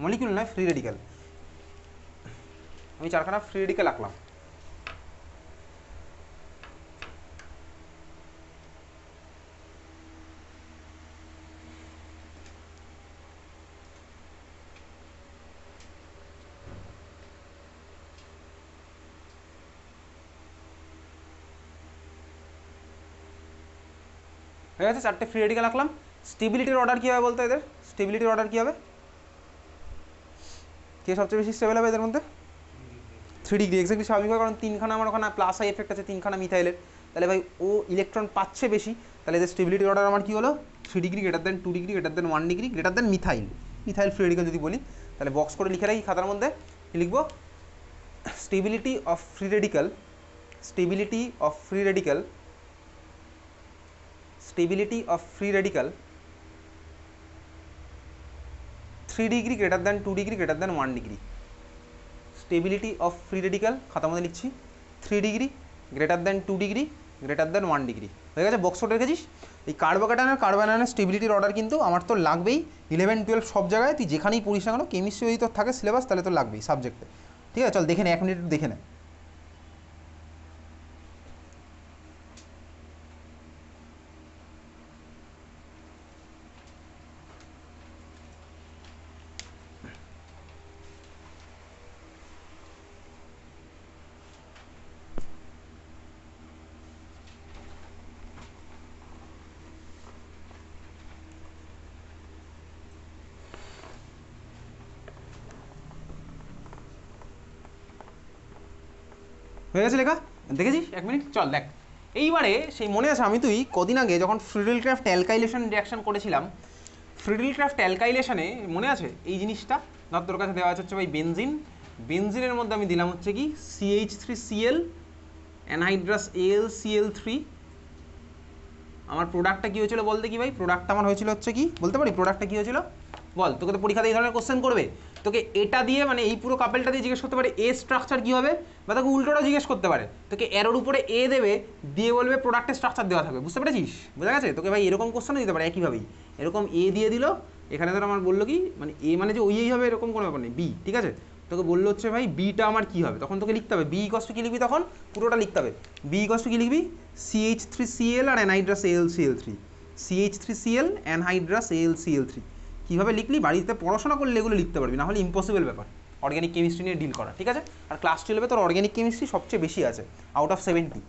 Molecule নয়, free radical. আমি 4খানা free radical আঁকলাম। হয়ে গেছে, 4টে ফ্রি রেডিক্যাল আঁকলাম। স্টেবিলিটির অর্ডার কী হবে বলতো এদের? স্টেবিলিটির অর্ডার কী হবে? কে সবচেয়ে বেশি স্টেবল হবে এদের মধ্যে? 3 ডিগ্রি। এক্স্যাক্টলি স্বাভাবিক হয়, কারণ 3খানা আমার ওখানে প্লাস আই এফেক্ট আছে, 3খানা মিথাইলের। তাহলে ভাই ও ইলেকট্রন পাচ্ছে বেশি, তাহলে এদের স্টেবিলিটির অর্ডার আমার কী হলো? 3 degree greater than 2 degree greater than 1 degree greater than methyl. Methyl free radical যদি বলি, তাহলে বক্স করে লিখে রাখি খাতার মধ্যে। কী লিখবো? Stability of free radical, stability of free radical, stability of free radical 3 degree greater than 2 degree greater than 1 degree. Stability of free radical খাতার মধ্যে লিখছি 3 degree greater than 2 degree greater than 1 degree. হয়ে গেছে, বক্স করে রেখেছিস। এই কার্বোক্যাটায়নের স্টেবিলিটির order কিন্তু আমার তো লাগবেই 11 12 সব জায়গায়, তুই যেখানেই পড়িস না কেন, কেমিস্ট্রি যদি তোর থাকে সিলেবাস, তাহলে তো লাগবেই সাবজেক্টে। ঠিক আছে, চল দেখে নে, 1 মিনিট দেখে নে। হয়ে গেছে লেখা? দেখেছিস? 1 মিনিট, চল দেখ। এইবারে সেই মনে আছে, আমি তুই কদিন আগে যখন ফ্রিডেলক্রাফট অ্যালকাইলেশন রিঅ্যাকশন করেছিলাম, ফ্রিডেলক্রাফট অ্যালকাইলেশনে মনে আছে এই জিনিসটা? ধর তোর কাছে দেওয়া হচ্ছে ভাই বেনজিন, বেনজিনের মধ্যে আমি দিলাম হচ্ছে কি CH3Cl অ্যানহাইড্রাস AlCl3। আমার প্রোডাক্টটা কী হয়েছিল বলতে কি ভাই? প্রোডাক্টটা আমার হয়েছিল হচ্ছে কি বলতে পারি? প্রোডাক্টটা কী হয়েছিল বল? তোকে তো পরীক্ষাতে এই ধরনের কোশ্চেন করবে, তোকে এটা দিয়ে মানে এই পুরো কাপেলটা দিয়ে জিজ্ঞেস করতে পারে এ স্ট্রাকচার কী হবে, বা তোকে উল্টোটা জিজ্ঞেস করতে পারে, তোকে এরোর উপরে এ দেবে, দিয়ে বলবে প্রোডাক্টের স্ট্রাকচার দেওয়া থাকবে। বুঝতে পেরেছিস? বোঝা গেছে? তোকে ভাই এরকম কোশ্চেনও দিতে পারে একইভাবেই। এরকম এ দিয়ে দিল, এখানে ধর আমার বললো কি মানে এ মানে যে ওই হবে এরকম কোনো ব্যাপার নেই, বি। ঠিক আছে, তোকে বললো হচ্ছে ভাই বিটা আমার কী হবে, তখন তোকে লিখতে হবে বি ইকস টু কী লিখবি, তখন পুরোটা লিখতে হবে। বি ইকস টু কী লিখবি? CH3Cl আর anhydrous AlCl3, CH3Cl anhydrous AlCl3। কীভাবে লিখলি? বাড়িতে পড়াশোনা করলে এগুলো লিখতে পারবি, না হলে ইম্পসিবল ব্যাপার অর্গ্যানিক কেমিস্ট্রি নিয়ে ডিল করা। ঠিক আছে, আর ক্লাস 12 তোর অর্গ্যানিক কেমিস্ট্রি সবচেয়ে বেশি আছে, আউট অফ 70।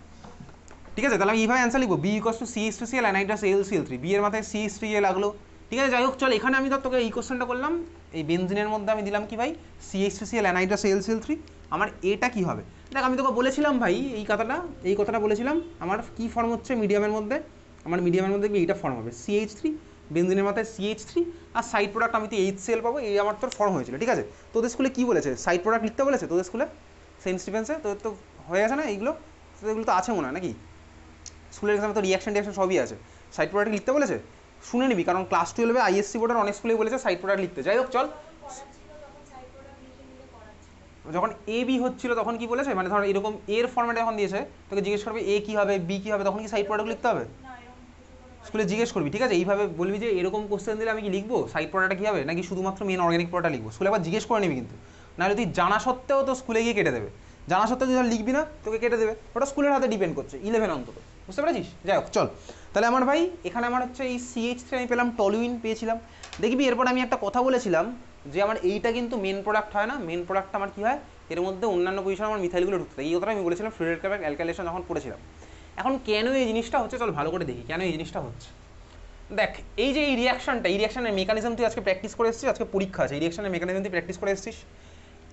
ঠিক আছে, তাহলে আমি এইভাবে অ্যান্সার লিখবো, B x to CH3Cl anhydrous AlCl3। B এর মাথায় CH3A লাগলো। ঠিক আছে, যাই হোক চল, এখানে আমি ধর তোকে এই কোশ্চেনটা করলাম, এই বেনজিনের মধ্যে আমি দিলাম কি ভাই? CH3Cl anhydrous AlCl3। আমার এটা কি হবে? দেখ আমি তোকে বলেছিলাম ভাই এই কথাটা বলেছিলাম, আমার কি ফর্ম হচ্ছে মিডিয়ামের মধ্যে? আমার মিডিয়ামের মধ্যে এইটা ফর্ম হবে CH3, বেনজিনের মাথায় CH3, আর সাইড প্রোডাক্ট আমি তো HCl পাবো, এই আমার তোর ফর্ম হয়েছিল। ঠিক আছে, তোদের স্কুলে কী বলেছে? সাইড প্রোডাক্ট লিখতে বলেছে তোদের স্কুলে সেন্ট স্টিফেন্সে? তোদের তো হয়ে গেছে না এইগুলো? এগুলো তো আছে মনে হয় নাকি? স্কুলের এক্সামে তো রিয়াকশন সবই আছে। সাইড প্রোডাক্ট লিখতে বলেছে? শুনে নিবি, কারণ ক্লাস 12 ISC বোর্ডের অনেক স্কুলেই বলেছে সাইড প্রোডাক্ট লিখতে। যাই হোক চল, যখন এ বি হচ্ছিল তখন কি বলেছে? মানে ধর এরকম এর ফর্মেটে যখন দিয়েছে, তোকে জিজ্ঞেস করবে এ কী হবে, বি কী হবে, তখন কি সাইড প্রোডাক্ট লিখতে হবে? স্কুলে জিজ্ঞেস করবি। ঠিক আছে, এইভাবে বলবি যে এরকম কোশ্চেন দিলে আমি কি লিখবো, সাইড প্রোডাক্টটা কী হবে, নাকি শুধুমাত্র মেন অর্গ্যানিক প্রোডাক্টটা লিখবো? স্কুলে আবার জিজ্ঞেস করে নিবি কিন্তু, নাহলে তুই জানা সত্ত্বেও তো স্কুলে গিয়ে কেটে দেবে। জানা সত্ত্বেও তুই লিখবি না, তোকে কেটে দেবে। ওটা স্কুলের হাতে ডিপেন্ড করছে, 11 অন্তত। বুঝতে পেরেছিস? যাই হোক চল, তাহলে আমার ভাই এখানে আমার হচ্ছে এই CH3 আমি পেলাম, টলুইন পেয়েছিলাম। দেখবি এরপর আমি একটা কথা বলেছিলাম যে আমার এইটা কিন্তু মেন প্রোডাক্ট হয় না, মেন প্রোডাক্টটা আমার কী হয়, এর মধ্যে অন্যান্য পজিশন আমার মিথাইলগুলো ঢুকতে। এই কথাটা আমি বলেছিলাম ফ্রিডেলক্রাফট অ্যালকাইলেশন যখন পড়েছিলাম। এখন কেন এই জিনিসটা হচ্ছে চল ভালো করে দেখি কেন এই জিনিসটা হচ্ছে। দেখ এই যে এই রিয়াকশনের মেকানিজম তুই আজকে প্র্যাকটিস করে এসেছিস, আজকে পরীক্ষা আছে, এই রিয়াকশনের মেকানিজম তুই প্র্যাকটিস করে এসেছিস।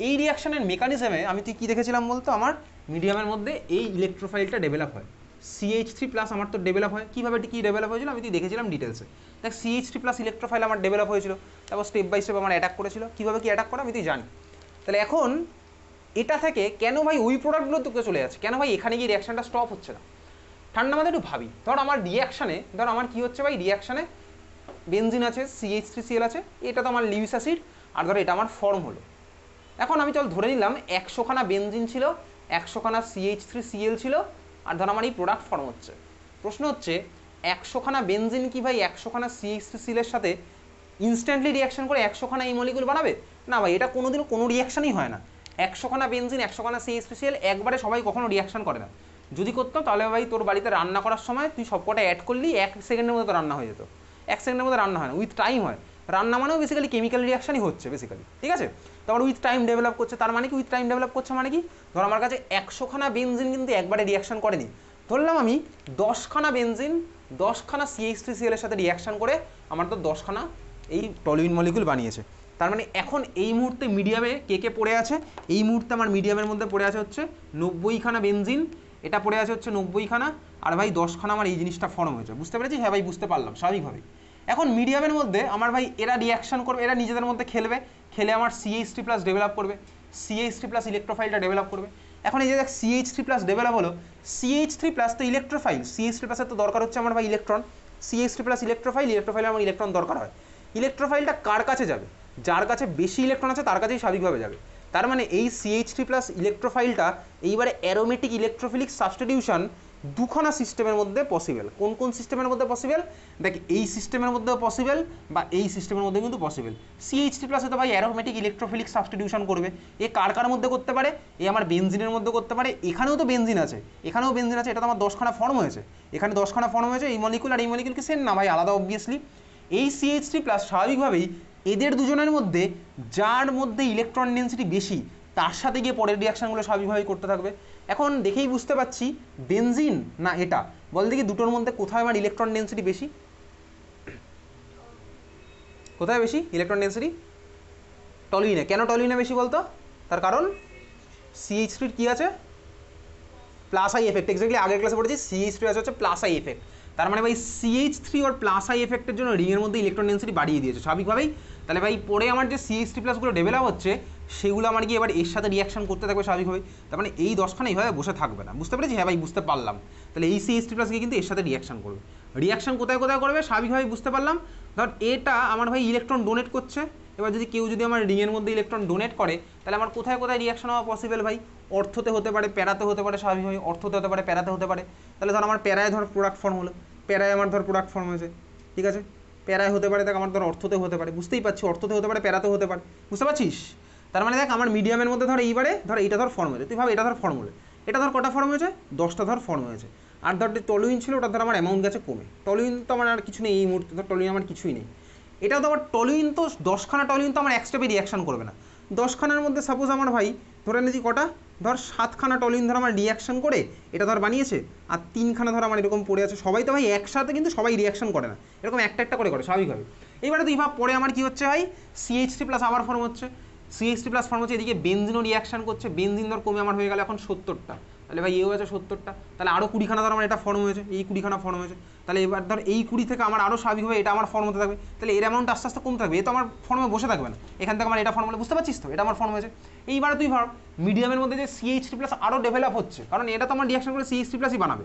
এই রিয়াকশনের মেকানিজমে আমি তুই কী দেখেছিলাম বলতো? আমার মিডিয়ামের মধ্যে এই ইলেকট্রোফাইলটা ডেভেলপ হয়, CH3+ আমার তো ডেভেলপ হয়। কীভাবে কী ডেভেলপ হয়েছিল আমি তুই দেখেছিলাম ডিটেলসে। দেখ CH3+ ইলেকট্রোফাইল আমার ডেভেলপ হয়েছিল, তারপর স্টেপ বাই স্টেপ আমার অ্যাটাক করেছিল। কীভাবে কী অ্যাটাক করে আমি তুই জানি। তাহলে এখন এটা থেকে কেন ভাই ওই প্রোডাক্টগুলো তোকে চলে যাচ্ছে, কেন ভাই এখানে গিয়ে রিয়াকশনটা স্টপ হচ্ছে না? ঠান্ডা মাথায় একটু ভাবি। ধর আমার রিয়াকশানে, ধর আমার কী হচ্ছে ভাই, রিয়াকশানে বেনজিন আছে, CH3Cl আছে, এটা তো আমার লিউইস অ্যাসিড, আর ধর এটা আমার ফর্ম হলো। এখন আমি চল ধরে নিলাম 100খানা বেনজিন ছিল, 100খানা CH3Cl ছিল, আর ধর আমার এই প্রোডাক্ট ফর্ম হচ্ছে। প্রশ্ন হচ্ছে 100খানা বেনজিন কি ভাই 100খানা CH3Cl এর সাথে ইনস্ট্যান্টলি রিয়াকশন করে 100খানা এই মলিকুল বানাবে না ভাই, এটা কোনোদিনও কোনো রিয়াকশনই হয় না। 100খানা বেনজিন 100খানা CH3Cl একবারে সবাই কখনো রিয়াকশন করে না। যদি করতো তাহলে ভাই তোর বাড়িতে রান্না করার সময় তুই সবকটা অ্যাড করলি 1 সেকেন্ডের মধ্যে তো রান্না হয়ে যেত। 1 সেকেন্ডের মধ্যে রান্না হয় না, উইথ টাইম হয়। রান্না মানেও বেসিক্যালি কেমিক্যাল রিয়াকশনই হচ্ছে বেসিক্যালি, ঠিক আছে। তারপর উইথ টাইম ডেভেলপ করছে, তার মানে কি উইথ টাইম ডেভেলপ করছে মানে কি, ধর আমার কাছে 100খানা বেনজিন কিন্তু একবারে রিয়াকশন করেনি, ধরলাম আমি 10খানা বেনজিন 10খানা CH3Cl এর সাথে রিয়াকশন করে আমার তো 10খানা এই টলুইন মলিকুল বানিয়েছে। তার মানে এখন এই মুহূর্তে মিডিয়ামে কে কে পড়ে আছে, এই মুহূর্তে আমার মিডিয়ামের মধ্যে পড়ে আছে হচ্ছে 90খানা বেনজিন, এটা পড়ে আছে হচ্ছে 90খানা, আর ভাই 10খানা আমার এই জিনিসটা ফর্ম হয়েছে। বুঝতে পেরেছি? হ্যাঁ ভাই বুঝতে পারলাম স্বাভাবিকভাবেই। এখন মিডিয়ামের মধ্যে আমার ভাই এরা রিয়াকশন করবে, এরা নিজেদের মধ্যে খেলবে, খেলে আমার CH3+ ডেভেলপ করবে, CH3+ ইলেকট্রোফাইলটা ডেভেলপ করবে। এখন এই যে দেখ CH3+ ডেভেলপ হলো, CH3+ তো ইলেকট্রোফাইল, CH3+ এর তো দরকার হচ্ছে আমার ভাই ইলেকট্রন, CH3+ ইলেকট্রোফাইল, ইলেকট্রোফাইলে আমার ইলেকট্রন দরকার হয়। ইলেকট্রোফাইলটা কার কাছে যাবে? যার কাছে বেশি ইলেকট্রন আছে তার কাছেই স্বাভাবিকভাবে যাবে। তার মানে এই CH3+ ইলেকট্রোফাইলটা এইবারে অ্যারোমেটিক ইলেকট্রোফিলিক সাবস্টিটিউশন দুখানা সিস্টেমের মধ্যে পসিবল। কোন কোন সিস্টেমের মধ্যে পসিবল? দেখ এই সিস্টেমের মধ্যেও পসিবল বা এই সিস্টেমের মধ্যে কিন্তু পসিবল। CH3+ তো ভাই অ্যারোমেটিক ইলেকট্রোফিলিক সাবস্টিটিউশন করবে, এ কার কার মধ্যে করতে পারে? এ আমার বেনজিনের মধ্যে করতে পারে, এখানেও তো বেনজিন আছে, এখানেও বেনজিন আছে, এটা তো আমার 10খানা ফর্ম হয়েছে, এখানে 10খানা ফর্ম হয়েছে, এই মলিকুল আর এই মলিকুল কি সেম না ভাই? আলাদা অবভিয়াসলি। এই CH3+ স্বাভাবিকভাবেই এদের দুজনের মধ্যে যার মধ্যে ইলেকট্রন ডেন্সিটি বেশি তার সাথে গিয়ে পরের রিয়াকশনগুলো স্বাভাবিকভাবেই করতে থাকবে। এখন দেখেই বুঝতে পারছি বেনজিন না এটা, বল দেখি দুটোর মধ্যে কোথায় আমার ইলেকট্রন ডেন্সিটি বেশি? কোথায় বেশি ইলেকট্রন ডেন্সিটি? টলুইনে। কেন টলুইনে বেশি বলতো? তার কারণ CH3 কি আছে? Plus I effect. এক্স্যাক্টলি আগের ক্লাসে পড়েছি CH3 আছে হচ্ছে প্লাস আই এফেক্ট। তার মানে ভাই CH3 ওর প্লাস আই এফেক্টের জন্য রিংয়ের মধ্যে ইলেকট্রন ডেন্সিটি বাড়িয়ে দিয়েছে স্বাভাবিকভাবেই। তাহলে ভাই পরে আমার যে CH3+ গুলো ডেভেলপ হচ্ছে সেগুলো আমার গিয়ে এবার এর সাথে রিয়াকশন করতে থাকবে স্বাভাবিকভাবেই। তার মানে এই 10খানা এইভাবে বসে থাকবে না। বুঝতে পেরেছি? হ্যাঁ ভাই বুঝতে পারলাম। তাহলে এই CH3+ গিয়ে কিন্তু এর সাথে রিয়াকশন করবে। রিয়াকশন কোথায় কোথায় করবে স্বাভাবিকভাবেই বুঝতে পারলাম। ধর এটা আমার ভাই ইলেকট্রন ডোনেট করছে, এবার যদি কেউ যদি আমার রিংয়ের মধ্যে ইলেকট্রন ডোনেট করে তাহলে আমার কোথায় কোথায় রিয়াকশন হওয়া পসিবল ভাই? অর্থতে হতে পারে, প্যারাতে হতে পারে, স্বাভাবিকভাবেই অর্থতে হতে পারে, প্যারাতে হতে পারে। তাহলে ধর আমার প্যারায় ধর প্রোডাক্ট ফর্ম হলো, প্যারায় আমার ধর প্রোডাক্ট ফর্ম হয়েছে, ঠিক আছে। প্যারায় হতে পারে, দেখ আমার ধর অর্থতে হতে পারে, বুঝতেই পারছি অর্থতে হতে পারে, প্যারাতে হতে পারে, বুঝতে পারছিস? তার মানে দেখ আমার মিডিয়ামের মধ্যে ধর এইবারে ধর এইটা ধর ফর্ম হয়েছে, তুই ভাব এটা ধর ফর্ম হলো, এটা ধর কটা ফর্ম হয়েছে? 10টা ধর ফর্ম হয়েছে। আর ধর টলুইন ছিল ওটা ধর আমার অ্যামাউন্ট গেছে কমে, টলুইন তো আমার আর কিছু নেই এই মুহূর্তে, ধর টলুইন আমার কিছুই নেই। এটা তো আবার টলুইন তো 10খানা টলুইন তো আমার এক স্টেপে রিয়াকশন করবে না। 10খানার মধ্যে সাপোজ আমার ভাই ধরে নিয়েছি কটা, ধর 7খানা টলুইন ধর আমার রিয়াকশন করে এটা ধর বানিয়েছে, আর 3খানা ধর আমার এরকম পড়ে আছে। সবাই তো ভাই একসাথে কিন্তু সবাই রিয়াকশন করে না, এরকম একটা একটা করে করে স্বাভাবিকভাবে। এইবারে তুই ভাব পরে আমার কি হচ্ছে ভাই? CH3+ আবার ফর্ম হচ্ছে, CH3+ ফর্ম হচ্ছে, এদিকে বেনজিনও রিয়াকশন করছে, বেনজিন ধর কমে আমার হয়ে গেল এখন 70টা, তাহলে ভাই এও আছে 70টা, তাহলে আরও 20খানা ধর আমার এটা ফর্ম হয়েছে, এই 20খানা ফর্ম হয়েছে। তাহলে এবার ধর এই 20 থেকে আমার আরও স্বাভাবিকভাবে এটা আমার ফর্ম হতে থাকবে, তাহলে এর অ্যামাউন্ট আস্তে আস্তে কমতে থাকবে, এ তো আমার ফর্মে বসে থাকবে না, এখান থেকে আমার এটা ফর্ম হলে, বুঝতে পারছিস তো? এটা আমার ফর্ম হয়েছে। এইবারে তুই ভাব মিডিয়ামের মধ্যে যে CH3+ আরও ডেভেলপ হচ্ছে, কারণ এটা তো আমার রিয়াকশন করে CH3+ই বানাবে।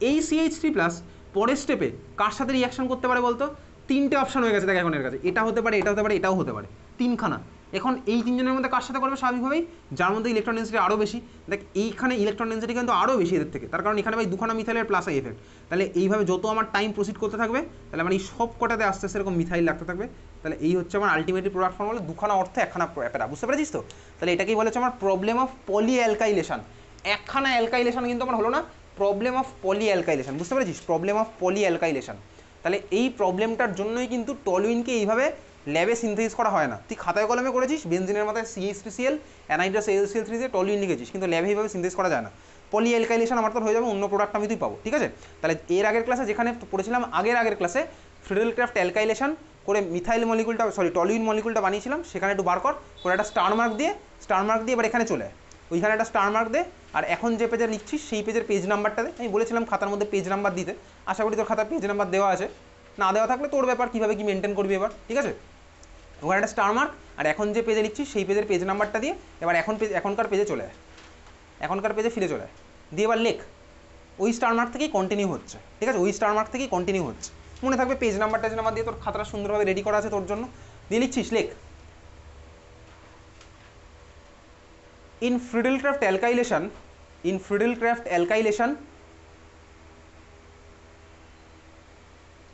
এই CH3+ পরের স্টেপে কার সাথে রিয়াকশন করতে পারে বলতো? 3টে অপশন হয়ে গেছে দেখ এখন এর কাছে, এটা হতে পারে, এটা হতে পারে, এটাও হতে পারে, 3খানা। এখন এই 3জনের মধ্যে কার সাথে করবে স্বাভাবিকভাবেই? যার মধ্যে ইলেকট্রন ডেন্সিটি আরও বেশি। দেখ এইখানে ইলেকট্রন ডেন্সিটি কিন্তু আরও বেশি এদের থেকে, তার কারণ এখানে ভাই 2খানা মিথাইলের প্লাস আই এফেক্ট। তাহলে এইভাবে যত আমার টাইম প্রসিড করতে থাকবে তাহলে আমার এই সব কটাতে আস্তে আস্তে এরকম মিথাইল লাগতে থাকবে। তাহলে এই হচ্ছে আমার আলটিমেটলি প্রোডাক্ট ফর্ম হলো 2খানা অর্থে 1খানা প্যারা, বুঝতে পেরেছিস তো? তাহলে এটাকেই বলেছে আমার প্রবলেম অফ পলি অ্যালকাইলেশন। 1খানা অ্যালকাইলেশন কিন্তু আমার হলো না, প্রবলেম অফ পলি অ্যালকাইলেশন, বুঝতে পেরেছিস? Problem of poly alkylation. তাহলে এই প্রবলেমটার জন্যই কিন্তু টলুইনকে এইভাবে ল্যাবে সিনথেসিস করা হয় না। তুই খাতায় কলমে করেছিস বেনজিনের মাথায় CH3Cl অ্যানাইড্রাস AlCl3 দিয়ে টলুইন লিখেছিস, কিন্তু ল্যাবে এইভাবে সিনথেসিস করা যায় না। পলি অ্যালকাইলেশন আমার তো হয়ে যাবে, অন্য প্রোডাক্ট আমি তুই পাবো, ঠিক আছে। তাহলে এর আগের ক্লাসে যেখানে পড়েছিলাম আগের ক্লাসে ফ্রিডেলক্রাফট অ্যালকাইলেশন করে মিথাইল মলিকুলটা টলুইন মলিকুলটা বানিয়েছিলাম, সেখানে একটু বার কর করে একটা স্টার মার্ক দিয়ে এবার এখানে চলে ওইখানে একটা স্টার মার্ক দে। আর এখন যে পেজে লিখছিস সেই পেজের পেজ নাম্বারটা দে। আমি বলেছিলাম খাতার মধ্যে পেজ নাম্বার দিতে, আশা করি তোর খাতার পেজ নাম্বার দেওয়া আছে, না দেওয়া থাকলে তোর ব্যাপার কীভাবে কী মেনটেন করবি এবার, ঠিক আছে। ওখানে একটা স্টার মার্ক, আর এখন যে পেজে লিখছিস সেই পেজের পেজ নাম্বারটা দিয়ে এবার এখনকার পেজে চলে আয়, এখনকার পেজে ফিরে চলে আয়, দিয়ে এবার লেখ ওই স্টার মার্ক থেকেই কন্টিনিউ হচ্ছে, ঠিক আছে, ওই স্টার মার্ক থেকেই কন্টিনিউ হচ্ছে। মনে থাকবে পেজ নাম্বার দিয়ে তোর খাতাটা সুন্দরভাবে রেডি করা আছে তোর জন্য, দিয়ে লিখছিস লেখ in Friedel-Crafts alkylation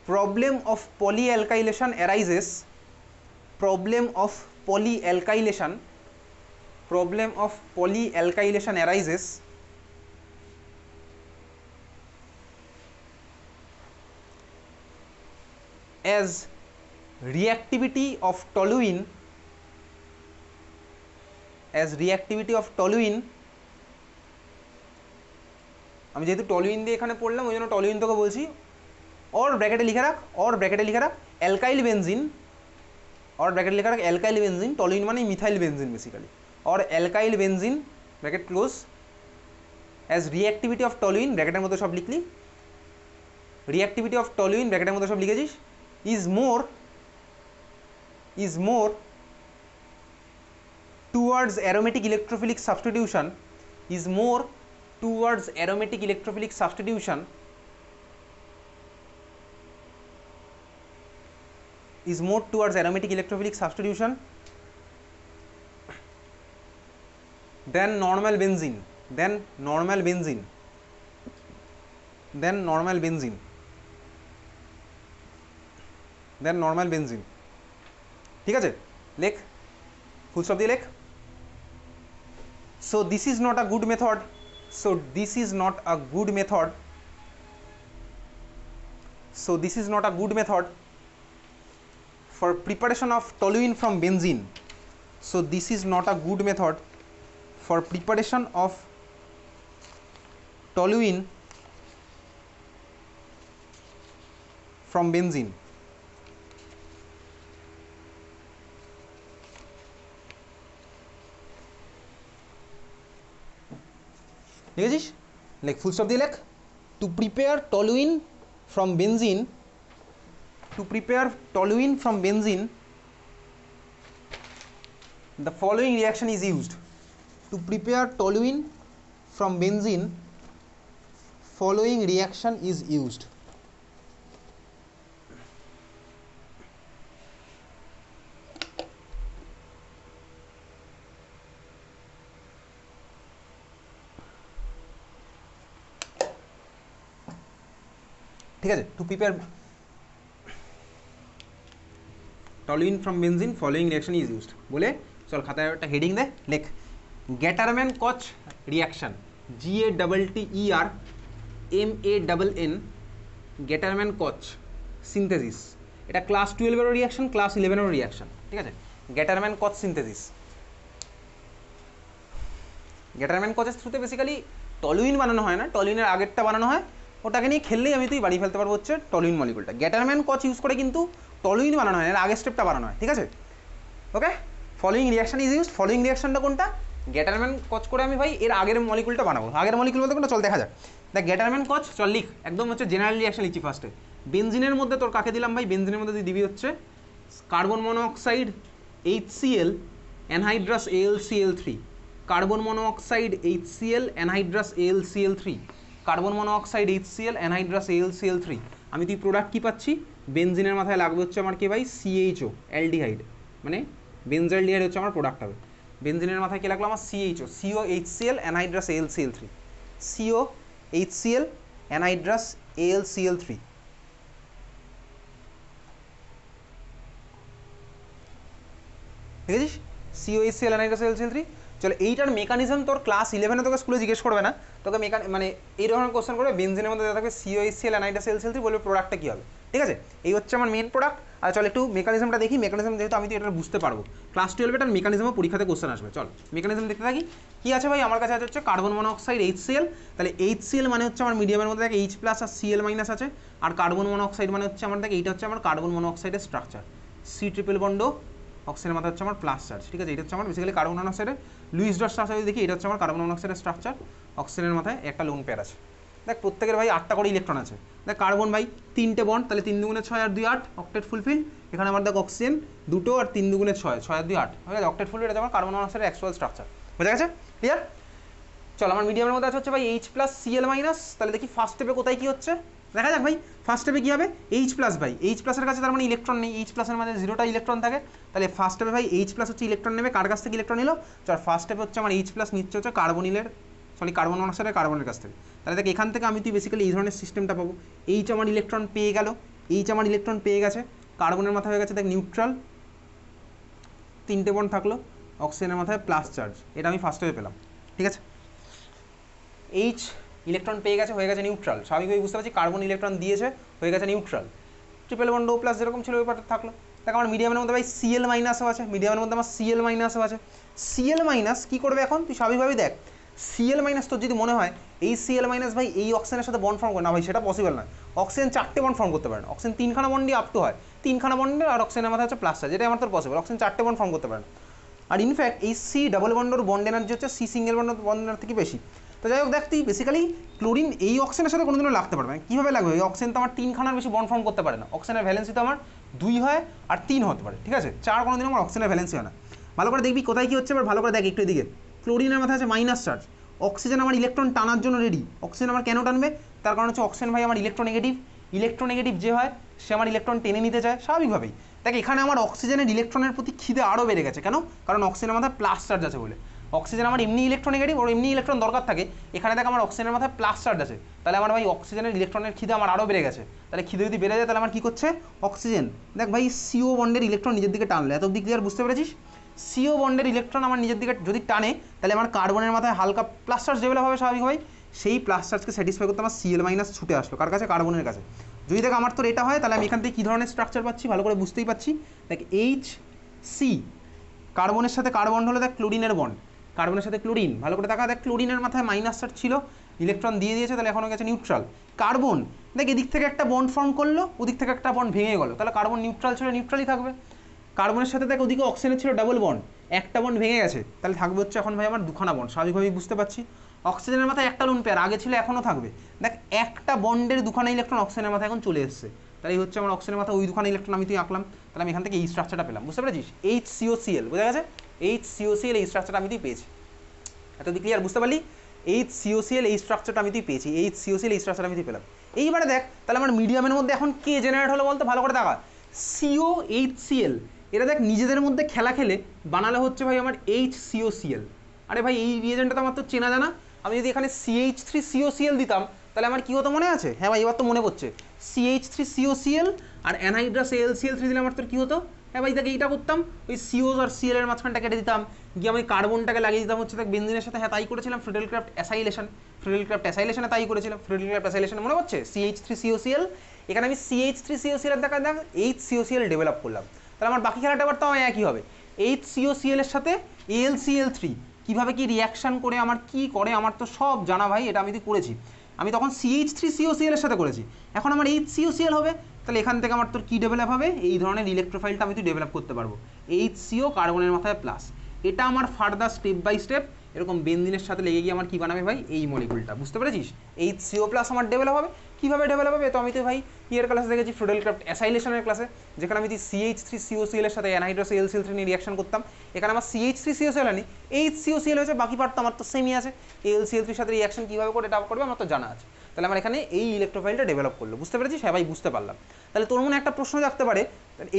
problem of polyalkylation arises problem of polyalkylation arises as reactivity of toluene আমি যেহেতু টলুইন দিয়ে এখানে পড়লাম ওই জন্য টলুইন তোকে বলছি, और ব্র্যাকেটে লিখে রাখ অ্যালকাইল বেনজিন, টলুইন মানে মিথাইল বেনজিন বেসিক্যালি, और alkyl benzene bracket close as reactivity of toluene ব্র্যাকেটের মধ্যে সব লিখলি, রিঅ্যাক্টিভিটি অফ টলুইন ব্র্যাকেটের মধ্যে সব লিখেছিস, is more towards aromatic electrophilic substitution is more towards aromatic electrophilic substitution than normal benzene ঠিক আছে, লেখ ফুল স্টপ দিয়ে লেখ। so this is not a good method for preparation of toluene from benzene. So this is not a good method for preparation of toluene from benzene. লিখেছিস, লেখ full stop দিয়ে লেখ। To prepare toluene from benzene, the following reaction is used. To prepare toluene from benzene, following reaction is used. ঠিক আছে, to prepare toluene from benzene following reaction is used বলে চল খাতায় একটা heading দে, লেখ গ্যাটারম্যান কচ রিয়াকশন, GATTERMANN, গ্যাটারম্যান কচ synthesis. এটা ক্লাস 12-এরও রিয়াকশন, ক্লাস 11-এরও রিয়াকশন। ঠিক আছে, গ্যাটারম্যান কচ সিনথেসিস। গ্যাটারম্যান কচের থ্রুতে বেসিক্যালি টলুইন বানানো হয় না, টলুইনের আগেরটা বানানো হয়, ওটাকে নিয়ে খেললেই আমি তুই বাড়ি ফেলতে পারবো হচ্ছে টলুইন মলিকুলটা। গ্যাটারম্যান কচ ইউজ করে কিন্তু টলুইন বানানো হয়, এর আগের স্টেপটা বানানো হয়। ঠিক আছে, okay, following reaction is use. Following রিয়াকশনটা কোনটা? গ্যাটারম্যান কচ করে আমি ভাই এর আগের মলিকুলটা বানাবো। আগের মলিকুল বলতে কোনটা চল দেখা যাক। দেখ গ্যাটারম্যান কচ চল লিখ, একদম হচ্ছে জেনারেল রিয়াকশন লিখছি ফার্স্টে। বেনজিনের মধ্যে তোর কাকে দিলাম ভাই? বেনজিনের মধ্যে তুই দিবি হচ্ছে carbon monoxide HCl anhydrous AlCl3, carbon monoxide HCl anhydrous AlCl3, carbon monoxide HCl anhydrous AlCl3। আমি তুই প্রোডাক্ট কী পাচ্ছি? বেনজিনের মাথায় লাগবে হচ্ছে আমার কে ভাই? CHO অ্যালডিহাইড, মানে বেনজাইলডিহাইড হচ্ছে আমার প্রোডাক্ট হবে। বেনজিনের মাথায় কে লাগলো আমার? CHO, COHCl anhydrous AlCl3, COHCl anhydrous AlCl3। ঠিক আছে, COHCl অ্যানহাইড্রাস AlCl3। চলো এইটার মেকানিজম তোর ক্লাস 11-এ তোকে স্কুলে জিজ্ঞেস করবে না, তোকে মানে এই ধরনের কোশ্চেন করবে। বেনজিনের মধ্যে থাকবে COHCl অ্যানহাইড্রাস AlCl3, বলবে প্রোডাক্টটা কী হবে। ঠিক আছে, এই হচ্ছে আমার মেন প্রোডাক্ট। আর চল একটু মেকানিজমটা দেখি। মেকানিজম যেহেতু আমি তো এটা বুঝতে পারবো, ক্লাস 12 এটার মেকানিজমও পরীক্ষাতে কোশ্চেন আসবে। চল মেকানিজম দেখতে থাকি। কী আছে ভাই আমার কাছে? আছে হচ্ছে কার্বন মনোঅক্সাইড HCl। তাহলে HCl মানে হচ্ছে আমার মিডিয়ামের মধ্যে H প্লাস আর Cl মাইনাস আছে। আর কার্বন মনোঅক্সাইড মানে হচ্ছে আমার, দেখ এইটা হচ্ছে আমার কার্বন মনোঅক্সাইডের স্ট্রাকচার, C ট্রিপল বন্ড অক্সিজেনের মাথা হচ্ছে আমার প্লাস চার্জ। ঠিক আছে, এটা হচ্ছে আমার বেসিক্যালি কার্বন মনোঅক্সাইডের লুইস ডট স্ট্রাকচার। দেখি এটা হচ্ছে আমার কার্বন মনোঅক্সাইডের স্ট্রাকচার, অক্সিজেনের মাথায় একটা লোন পেয়ার আছে। দেখ প্রত্যেকের ভাই 8টা করে ইলেকট্রন আছে। দেখ কার্বন ভাই 3টে বন্ড, তাহলে 3 দুগুণে 6 আর 2 8, অক্টেট ফুলফিল। এখানে আমার দেখ অক্সিজেন 2টো আর 3 দুগুণে 6, 6 আর 2 8, হয়ে গেছে অক্টেট ফুলফিল। এটা আমার কার্বন মনোঅক্সাইডের অ্যাকচুয়াল স্ট্রাকচার। বোঝা গেছে? ক্লিয়ার? চল আমার মিডিয়ামের মধ্যে আছে হচ্ছে ভাই H প্লাস Cl মাইনাস। তাহলে দেখি ফার্স্ট স্টেপে কোথায় কী হচ্ছে দেখা যাক ভাই। ফার্স্ট স্টেপে কী হবে? H প্লাস ভাই, H প্লাসের কাছে তার মানে ইলেকট্রন নেই, H প্লাসের মধ্যে 0টা ইলেকট্রন থাকে। তাহলে ফার্স্ট স্টেপে ভাই H প্লাস হচ্ছে ইলেকট্রন নেবে, কার কাছ থেকে ইলেকট্রন নিল? চল ফার্স্ট স্টেপে হচ্ছে আমার H প্লাস নিচ্ছে হচ্ছে কার্বনিলের, কার্বন মনোঅক্সাইডের কার্বনের কাছ থেকে। তাহলে দেখ এখান থেকে আমি তুই বেসিক্যালি এই ধরনের সিস্টেমটা পাবো। H আমার ইলেকট্রন পেয়ে গেল, H আমার ইলেকট্রন পেয়ে গেছে, কার্বনের মাথা হয়ে গেছে দেখ নিউট্রাল, তিনটে বন্ড থাকলো, অক্সিজেনের মাথায় প্লাস চার্জ, এটা আমি ফার্স্টে পেলাম, ঠিক আছে। এইচ ইলেকট্রন পেয়ে গেছে, হয়ে গেছে নিউট্রাল, স্বাভাবিকভাবে বুঝতে পারছি কার্বন ইলেকট্রন দিয়েছে, হয়ে গেছে নিউট্রাল। ট্রিপল বন্ড ও প্লাস যেরকম ছিল ওই পার্টে থাকলো। দেখ আমার মিডিয়ামের মধ্যে ভাই সিএল মাইনাসও আছে, মিডিয়ামের মধ্যে আমার সিএল মাইনাসও আছে। সিএল মাইনাস কী করবে এখন, তুই স্বাভাবিকভাবেই দেখ সিএল মাইনাস তোর যদি মনে হয় এই সিএল মাইনাস ভাই এই অক্সিজেনের সাথে বন্ড ফর্ম করে না, ভাই সেটা পসিবল না। অক্সিজেন 4টে বন্ড ফর্ম করতে পারে না, অক্সিজেন 3খানা বন্ডই আপ টু হয়, 3খানা বন্ডে আর অক্সিজেনের মাথায় হচ্ছে প্লাস চার্জ, যেটা আমার তোর পসিবল। অক্সিজেন 4টে বন্ড ফর্ম করতে পারে না। আর ইনফ্যাক্ট এই সি ডাবল বন্ডের বন্ড এনার্জি হচ্ছে সি সিঙ্গেল বন্ড এনার্জি থেকে বেশি। তো যাই হোক দেখ তুই বেসিক্যালি ক্লোরিন এই অক্সিজেনের সাথে কোনোদিনও লাগতে পারবে না। কীভাবে লাগবে, এই অক্সিজেন তো আমার 3খানার বেশি বন্ড ফর্ম করতে পারে না, অক্সিজেনের ভ্যালেন্সি তো আমার 2 হয় আর 3 হতে পারে, ঠিক আছে, 4 কোনোদিন আমার অক্সিজেনের ভ্যালেন্সি হয় না। ভালো করে দেখবি কোথায় কী হচ্ছে, এবার ভালো করে দেখ একটু এদিকে। ক্লোরিনের মাথায় আছে মাইনাস চার্জ, অক্সিজেন আমার ইলেকট্রন টানার জন্য রেডি। অক্সিজেন আমার কেন টানবে, তার কারণ হচ্ছে অক্সিজেন ভাই আমার ইলেকট্রোনেগেটিভ, ইলেকট্রোনেগেটিভ যে হয় সে আমার ইলেকট্রন টেনে নিতে চায় স্বাভাবিকভাবেই। দেখ এখানে আমার অক্সিজেনের ইলেকট্রনের প্রতি খিদে আরও বেড়ে গেছে, কেন, কারণ অক্সিজেনের মাথায় প্লাস চার্জ আছে বলে। অক্সিজেন আমার এমনি ইলেকট্রোনেগেটিভ, ওর এমনি ইলেকট্রন দরকার থাকে, এখানে দেখ আমার অক্সিজেনের মাথায় প্লাস চার্জ আছে, তাহলে আমার ভাই অক্সিজেনের ইলেকট্রনের খিদে আমার আরও বেড়ে গেছে। তাহলে খিদে যদি বেড়ে যায় তাহলে আমার কী করছে, অক্সিজেন দেখ ভাই সিও বন্ডের ইলেকট্রন নিজের দিকে টানলে, এত দিক দিয়ে বুঝতে পেরেছিস। সিও বন্ডের ইলেকট্রন আমার নিজের দিকে যদি টানে তাহলে আমার কার্বনের মাথায় হালকা প্লাস চার্জ ডেভেলপ হবে স্বাভাবিকভাবেই, সেই প্লাস চার্জকে স্যাটিসফাই করতে আমার সিএল মাইনাস ছুটে আসলো কার কাছে, কার্বনের কাছে। যদি দেখ আমার তোর এটা হয় তাহলে আমি এখান থেকে কী ধরনের স্ট্রাকচার পাচ্ছি ভালো করে বুঝতেই পাচ্ছি। দেখ এইচ সি কার্বনের সাথে কার্বন হলো দেখ ক্লোরিনের বন্ড, কার্বনের সাথে ক্লোরিন, ভালো করে দেখা, দেখ ক্লোরিনের মাথায় মাইনাস চার্জ ছিল, ইলেকট্রন দিয়ে দিয়েছে, তাহলে এখনও গেছে নিউট্রাল। কার্বন দেখ এদিক থেকে একটা বন্ড ফর্ম করলো, ওদিক থেকে একটা বন্ড ভেঙে গেলো, তাহলে কার্বন নিউট্রাল ছিল, নিউট্রালই থাকবে। কার্বনের সাথে দেখ ওদিকে অক্সিজেনের ছিল ডাবল বন্ড, একটা বন্ড ভেঙে গেছে, তাহলে থাকবে হচ্ছে এখন ভাই আমার 2খানা বন্ড, স্বাভাবিকভাবেই বুঝতে পারছি। অক্সিজেনের মাথায় একটা লোন পেয়ার আগে ছিল, এখনও থাকবে। দেখ একটা বন্ডের 2খানা ইলেকট্রন অক্সিজেনের মাথায় এখন চলে এসছে, তাহলে এই হচ্ছে আমার অক্সিজেনের মাথায় ওই 2খানা ইলেকট্রন আমি তুই আঁকলাম, তাহলে আমি এখান থেকে এই স্ট্রাকচারটা পেলাম, বুঝতে পেরেছিস। HCOCl বোঝা গেছে, HCOCl এই স্ট্রাকচারটা আমি তুই পেয়েছি, এত দিক ক্লিয়ার বুঝতে পারলি। HCOCl এই স্ট্রাকচারটা আমি তুই পেয়েছি, HCOCl এই স্ট্রাকচারটা আমি তুই পেলাম। এইবারে দেখ তাহলে আমার মিডিয়ামের মধ্যে এখন কে জেনারেট হলো বলতো, ভালো করে দেখা, COHCl, এরা দেখ নিজেদের মধ্যে খেলা খেলে বানালে হচ্ছে ভাই আমার HCOCl। আরে ভাই এই রিয়েজেন্টটা তো আমার তো চেনা জানা, আমি যদি এখানে CH3COCl দিতাম তাহলে আমার কী হতো মনে আছে, হ্যাঁ ভাই এবার তো মনে পড়ছে, CH3COCl আর অ্যানহাইড্রাস AlCl3 দিলে আমার তোর কী হতো, হ্যাঁ ভাই তাকে এইটা করতাম, ওই সিওস আর সিএল এর মাঝখানটা কেটে দিতাম, গিয়ে আমি কার্বনটাকে লাগিয়ে দিতাম হচ্ছে দেখ বেনজিনের সাথে, হ্যাঁ তাই করেছিলাম ফ্রিডেলক্রাফট অ্যাসাইলেশন, ফ্রিডেলক্রাফট অ্যাসাইলেশনে তাই করেছিলাম, ফ্রিডেলক্রাফট অ্যাসাইলেশনে মনে পড়ছে CH3COCl, এখানে আমি CH3COCl এর দেখা দেখ HCOCl ডেভেলপ করলাম, তাহলে আমার বাকি খেলাটা এবার তাও একই হবে। HCOCl এর সাথে AlCl3 কীভাবে কি রিয়াকশান করে আমার কি করে আমার তো সব জানা ভাই, এটা আমি তো করেছি, আমি তখন CH3COCl এর সাথে করেছি, এখন আমার HCOCl হবে, তাহলে এখান থেকে আমার তোর কী ডেভেলপ হবে, এই ধরনের ইলেকট্রোফাইলটা আমি তুই ডেভেলপ করতে পারবো, HCO কার্বনের মাথায় প্লাস। এটা আমার ফার্দার স্টেপ বাই স্টেপ এরকম বেনজিনের সাথে লেগে গিয়ে আমার কী বানাবে ভাই, এই মলিকুলটা, বুঝতে পেরেছিস। HCO প্লাস আমার ডেভেলপ হবে, কীভাবে ডেভেলপ হবে, তো আমি তো ভাই ইয়ের ক্লাসে দেখেছি ফ্রিডেলক্রাফট অ্যাসাইলেশনের ক্লাসে, যেখানে আমি CH3COCl এর সাথে অ্যানহাইড্রাস AlCl3 নিয়ে রিয়াকশন করতাম, এখানে আমার CH3COCl আনি, HCOCl হয়েছে, বাকি পার্ট তো আমার তো সেমই আছে, AlCl3 সাথে রিয়াকশন কীভাবে করে এটা করবে আমার তো জানা আছে, তাহলে আমার এখানে এই ইলেকট্রোফাইলটা ডেভেলপ করলো, বুঝতে পেরেছিস, হ্যাঁ ভাই বুঝতে পারলাম। তাহলে তোর মনে একটা প্রশ্ন থাকতে পারে,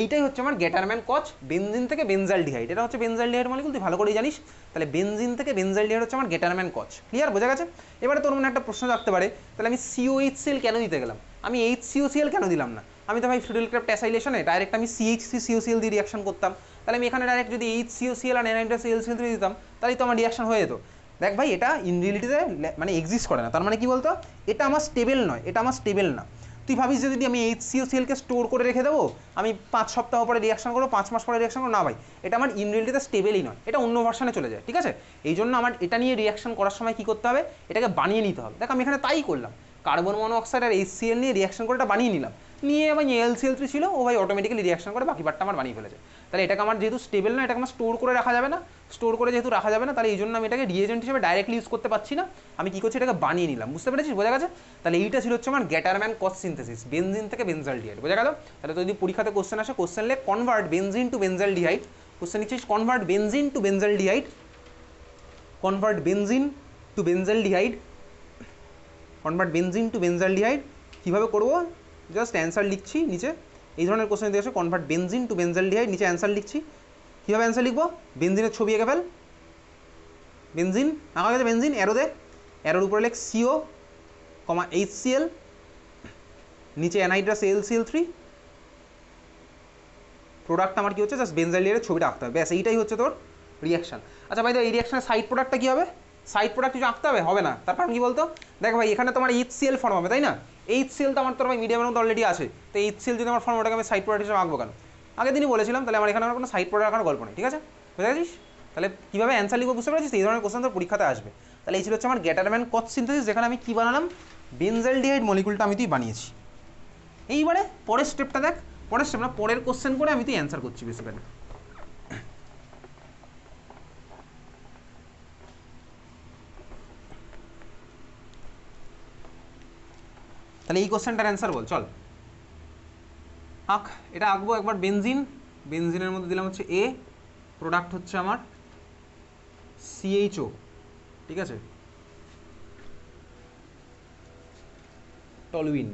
এইটাই হচ্ছে আমার গেটারম্যান কচ, বেনজিন থেকে বেনজালডিহাইড, এটা হচ্ছে বেনজালডিহাইড মলিকুল, তুই ভালো করেই জানিস, তাহলে বেনজিন থেকে বেনজালডিহাইড হচ্ছে আমার গেটারম্যান কচ, ক্লিয়ার বোঝা গেছে। এবারে তোর মনে একটা প্রশ্ন থাকতে পারে, তাহলে আমি COHCl কেন দিতে গেলাম, আমি HCOCl কেন দিলাম না, আমি তো ভাই ফ্রিডেলক্রাফট অ্যাসাইলেশনে ডাইরেক্ট আমি CH3COCl দিয়ে রিয়াকশন করতাম, তাহলে আমি এখানে ডাইরেক্ট যদি HCOCl আর অ্যানহাইড্রাস AlCl3 দিতাম তাহলেই তো আমার রিয়াকশন হয়ে যেত। দেখ ভাই এটা ইন রিয়েলিটিতে মানে এক্সিস্ট করে না, তার মানে কি বলতো, এটা আমার স্টেবল নয়, এটা আমার স্টেবল না। তুই ভাবিস যে যদি আমি HCOClকে স্টোর করে রেখে দেবো, আমি 5 সপ্তাহ পরে রিয়াকশন করবো, 5 মাস পরে রিয়াকশন করবো, না ভাই এটা আমার ইন রিয়েলিটিতে স্টেবলই নয়, এটা অন্য ভার্সানে চলে যায়, ঠিক আছে। এই জন্য আমার এটা নিয়ে রিয়াকশন করার সময় কী করতে হবে, এটাকে বানিয়ে নিতে হবে। দেখ আমি এখানে তাই করলাম, কার্বন মনোঅক্সাইড আর HCl নিয়ে রিয়াকশন করে এটা বানিয়ে নিলাম, নিয়ে আমার AlCl3 ছিল, ও ভাই অটোমেটিক্যালি রিয়াকশন করে বাকি পার্টটা আমার বানিয়ে ফেলেছে। তাহলে এটাকে আমার যেহেতু স্টেবল না, এটাকে আমার স্টোর করে রাখা যাবে না, স্টোর করে যেহেতু রাখা যাবে না, তাহলে এই জন্য আমি এটাকে রিয়েজেন্ট হিসেবে ডাইরেক্টলি ইউজ করতে পারছি না, আমি কী করছি এটাকে বানিয়ে নিলাম, বুঝতে পেরেছিস, বোঝা গেছে। তাহলে এইটা ছিল হচ্ছে আমার গেটারম্যান কচ সিনথেসিস, বেনজিন থেকে বেনজালডিহাইড, বোঝা গেল। তাহলে তো যদি পরীক্ষাতে কোশ্চেন আসে, কোশ্চেন লে convert benzene to benzaldehyde, question নিচ্ছিস convert benzene to benzaldehyde, convert benzene to benzaldehyde, convert benzene to benzaldehyde কীভাবে করবো, জাস্ট অ্যান্সার লিখছি নিচে, এই ধরনের কোশ্চেন দিয়ে আসে, কনভার্ট বেনজিন টু বেনজালডিহাইড, নিচে অ্যান্সার লিখছি, কীভাবে অ্যান্সার লিখবো, বেনজিনের ছবি এঁকে ফেল, বেনজিন আঁকা গেছে, বেনজিন অ্যারো দে, অ্যারোর উপরে লেখ CO, HCl, নিচে অ্যানহাইড্রাস AlCl3, প্রোডাক্ট আমার কি হচ্ছে জাস্ট বেনজাইল ডিহাইডের ছবিটা আঁকতে হবে, ব্যাস এইটাই হচ্ছে তোর রিয়াকশন। আচ্ছা ভাই এই রিয়াকশনের সাইড প্রোডাক্টটা কী হবে? সাইড প্রোডাক্ট কিছু আঁকতে হবে না, তার কারণ কি বলতো, দেখ ভাই এখানে তোমার HCl ফর্ম হবে তাই না, HCl তো আমার তোর ভাই মিডিয়ামের মধ্যে অলরেডি আছে, তো HCl যদি আমার ফর্ম ওটাকে আমি সাইড প্রোডাক্ট হিসেবে আঁকবো কেন? আগের দিনই বলেছিলাম, তাহলে আমার এখানে আমার কোনো সাইড প্রোডাক্ট আঁকার গল্প নেই, ঠিক আছে? বুঝতে পারছিস? তাহলে কীভাবে অ্যান্সার লিখবো বুঝতে পারছিস? এই ধরনের কোশ্চেন তোর পরীক্ষাতে আসবে। তাহলে এই ছিল হচ্ছে আমার গ্যাটারম্যান কচ সিনথেসিস, যেখানে আমি কী বানালাম, বেনজাইল ডিহাইড মলিকুলটা আমি তুই বানিয়েছি। এইবারে পরের স্টেপটা দেখ, পরের স্টেপ না পরের কোশ্চেন করে আমি তুই অ্যান্সার করছি বেসিক্যালি। তাহলে এই কোশ্চেনটার অ্যান্সার বল, চল আঁক। এটা আঁকবো একবার বেনজিন, বেনজিনের মধ্যে দিলাম হচ্ছে এ, প্রোডাক্ট হচ্ছে আমার CHO, ঠিক আছে, toluene.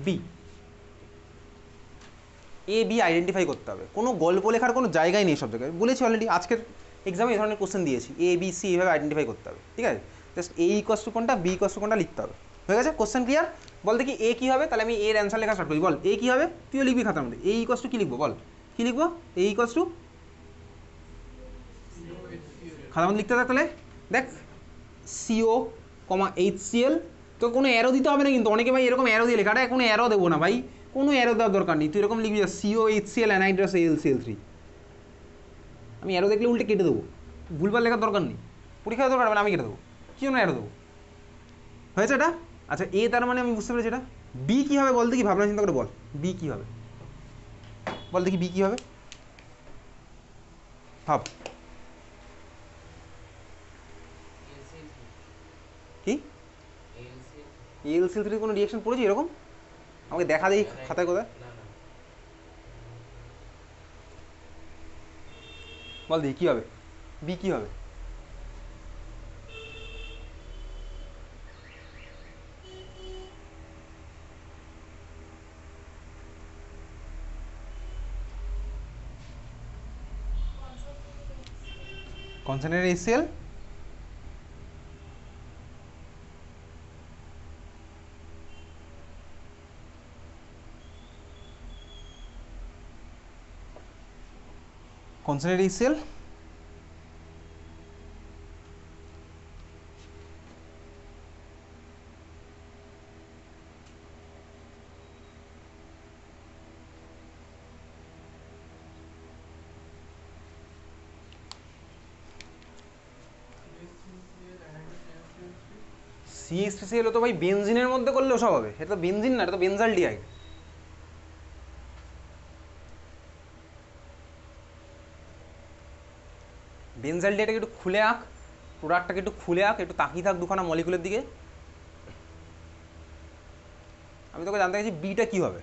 B, A B identify করতে হবে, কোনো গল্প লেখার কোনো জায়গায় নেই সব জায়গায়, বলেছি অলরেডি আজকের এক্সামে এই ধরনের কোশ্চেন দিয়েছি, এ বি সি এইভাবে আইডেন্টিফাই করতে হবে, ঠিক আছে? জাস্ট এ ইকোয়াস টু কোনটা, বি ইকোয়াস টু কোনটা লিখতে হবে, হয়ে গেছে? Question clear? বল দেখি এ কী হবে, তাহলে আমি এর অ্যান্সার লেখা স্টার্ট করি। বল এ কী হবে, তুইও লিখবি খাতার মধ্যে। এ ইকোয়াস টু কী লিখবো বল, কী লিখবো? এ ইকোয়াস টু খাতার মধ্যে লিখতে থাক, তাহলে দেখ CO, HCl, তো কোনো অ্যারো দিতে হবে না কিন্তু, অনেকে ভাই এরকম অ্যারো দিয়ে লেখা, আরে কোনো অ্যারো দেবো না ভাই, কোনো অ্যারো দেওয়ার দরকার নেই, তুই এরকম লিখবি CO, HCl, অ্যানাইড্রাস AlCl3, আমি অ্যারো দেখলে উল্টে কেটে দেবো, ভুলভাল লেখার দরকার নেই, পরীক্ষা দরকার হবে না, আমি কেটে দেবো, কী জন্য অ্যারো দেবো? হয়েছে এটা? আচ্ছা এ তার মানে আমি বুঝতে পেরেছি এটা। বি কী হবে বল দেখি, ভাবনা চিন্তা করে বল, বি কী হবে বল দেখি, বি কী হবে ভাব। কি AlCl3 কোনো রিয়াকশন পড়েছি এরকম? আমাকে দেখা দেই খাতায় কোথায়, বল দেখি কী হবে, বি কী হবে? Concentrated HCl, concentrated HCl, CH3Cl তো ভাই বেনজিনের মধ্যে করলেও সব হবে, এটা তো বেনজিন না, এটা তো বেনজাইল ডিহাইড। বেনজাইল ডিহাইডটাকে একটু খুলে আঁক, প্রোডাক্টটাকে একটু খুলে আঁক, একটু তাকিয়ে থাক দুখানা মলিকুলের দিকে। আমি তোকে জানতে চাইছি বিটা কী হবে,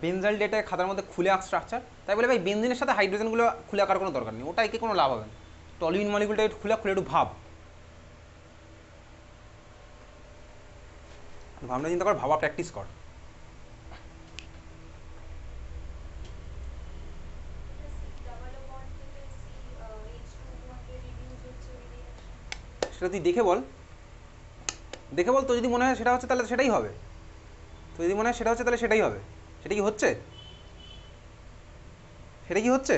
বেনজাইল ডিহাইডটাকে খাতার মধ্যে খুলে আঁক স্ট্রাকচার, তাই বলে ভাই বেনজিনের সাথে হাইড্রোজেনগুলো খুলে আঁকার কোনো দরকার নেই, ওটা একে কোনো লাভ হবে না। টলুইন মলিকুলটা একটু খুলে একটু ভাব, ভাবনা চিন্তা কর, ভাবা প্র্যাকটিস কর। সেটা তুই দেখে বল, দেখে বল, তো যদি মনে হয় সেটা হচ্ছে তাহলে সেটাই হবে, তো যদি মনে হয় সেটা হচ্ছে তাহলে সেটাই হবে। সেটা কি হচ্ছে, সেটা কি হচ্ছে?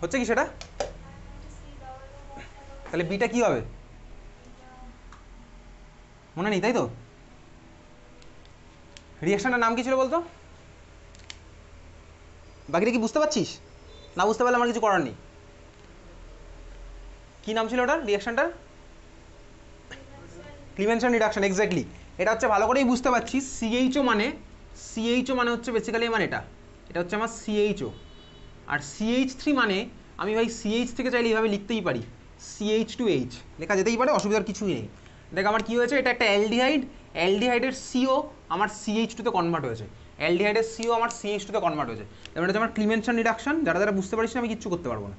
হচ্ছে কি সেটা? তাহলে বিটা কি হবে মনে নেই, তাই তো? রিয়াকশনটার নাম কি ছিল বলতো? বাকিটা কি বুঝতে পারছিস? না বুঝতে পারলে আমার কিছু করার নেই। কি নাম ছিল ওটার রিয়াকশনটার? Clemmensen reduction, exactly. এটা হচ্ছে ভালো করেই বুঝতে পারছিস, CHO মানে হচ্ছে বেসিক্যালি আমার এটা হচ্ছে আমার CHO, আর CH3 মানে আমি ভাই CH থেকে চাইলে এইভাবে লিখতেই পারি, CH2H লেখা যেতেই পারে, অসুবিধার কিছুই নেই। দেখ আমার কী হয়েছে, এটা একটা অ্যালডিহাইড, অ্যালডিহাইডের CO আমার CH2 তে কনভার্ট হয়েছে, অ্যালডিহাইডের CO আমার CH2 তে কনভার্ট হয়েছে, এবার হচ্ছে আমার ক্লিমেনসন রিডাকশন, যারা যারা বুঝতে পারিস না আমি কিচ্ছু করতে পারবো না।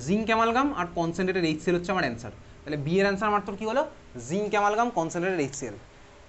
জিঙ্ক অ্যামালগাম আর কনসেন্ট্রেটেড HCl হচ্ছে আমার অ্যান্সার। তাহলে বি এর অ্যান্সার আমার তোর কী হলো, জিঙ্ক অ্যামালগাম কনসেন্ট্রেটেড HCl।